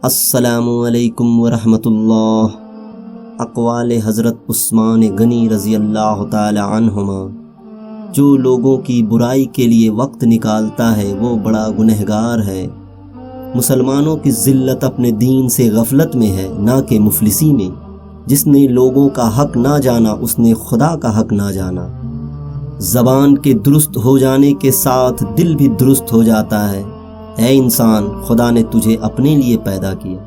السلام علیکم ورحمۃ اللہ۔ اقوال حضرت عثمان غنی رضی اللہ تعالی عنہما: جو لوگوں کی برائی کے لیے وقت نکالتا ہے وہ بڑا گنہگار ہے۔ مسلمانوں کی ذلت اپنے دین سے غفلت میں ہے، نہ کہ مفلسی میں۔ جس نے لوگوں کا حق نہ جانا اس نے خدا کا حق نہ جانا۔ زبان کے درست ہو جانے کے ساتھ دل بھی درست ہو جاتا ہے۔ اے انسان، خدا نے تجھے اپنے لیے پیدا کیا۔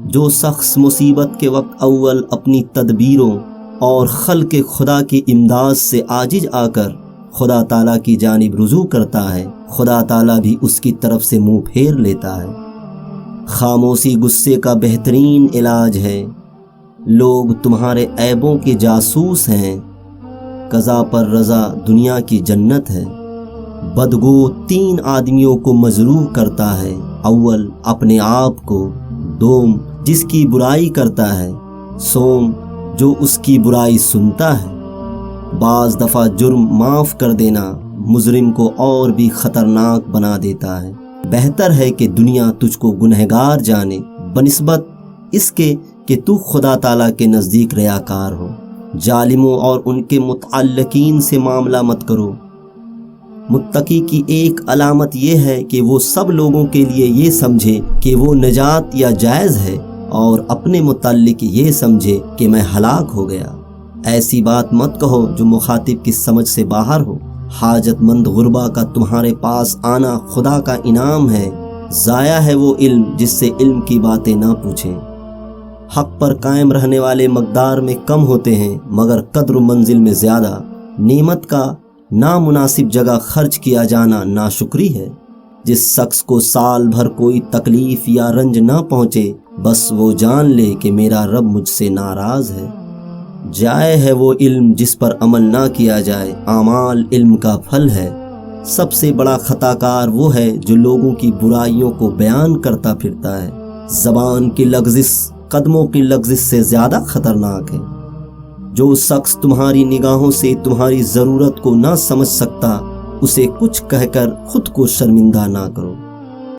جو شخص مصیبت کے وقت اول اپنی تدبیروں اور خلق خدا کی امداد سے عاجز آ کر خدا تعالیٰ کی جانب رجوع کرتا ہے، خدا تعالیٰ بھی اس کی طرف سے منہ پھیر لیتا ہے۔ خاموشی غصے کا بہترین علاج ہے۔ لوگ تمہارے عیبوں کے جاسوس ہیں، قضا پر رضا دنیا کی جنت ہے۔ بدگو 3 آدمیوں کو مجروح کرتا ہے: اول اپنے آپ کو، دوم جس کی برائی کرتا ہے، سوم جو اس کی برائی سنتا ہے۔ بعض دفعہ جرم معاف کر دینا مجرم کو اور بھی خطرناک بنا دیتا ہے۔ بہتر ہے کہ دنیا تجھ کو گنہگار جانے بنسبت اس کے کہ تو خدا تعالیٰ کے نزدیک ریاکار ہو۔ ظالموں اور ان کے متعلقین سے معاملہ مت کرو۔ متقی کی ایک علامت یہ ہے کہ وہ سب لوگوں کے لیے یہ سمجھے کہ وہ نجات یا جائز ہے، اور اپنے متعلق یہ سمجھے کہ میں ہلاک ہو گیا۔ ایسی بات مت کہو جو مخاطب کی سمجھ سے باہر ہو۔ حاجت مند غربا کا تمہارے پاس آنا خدا کا انعام ہے۔ ضائع ہے وہ علم جس سے علم کی باتیں نہ پوچھیں۔ حق پر قائم رہنے والے مقدار میں کم ہوتے ہیں مگر قدر و منزل میں زیادہ۔ نعمت کا نامناسب جگہ خرچ کیا جانا ناشکری ہے۔ جس شخص کو سال بھر کوئی تکلیف یا رنج نہ پہنچے بس وہ جان لے کہ میرا رب مجھ سے ناراض ہے۔ جائے ہے وہ علم جس پر عمل نہ کیا جائے، اعمال علم کا پھل ہے۔ سب سے بڑا خطا کار وہ ہے جو لوگوں کی برائیوں کو بیان کرتا پھرتا ہے۔ زبان کی لغزش قدموں کی لغزش سے زیادہ خطرناک ہے۔ جو شخص تمہاری نگاہوں سے تمہاری ضرورت کو نہ سمجھ سکتا اسے کچھ کہہ کر خود کو شرمندہ نہ کرو۔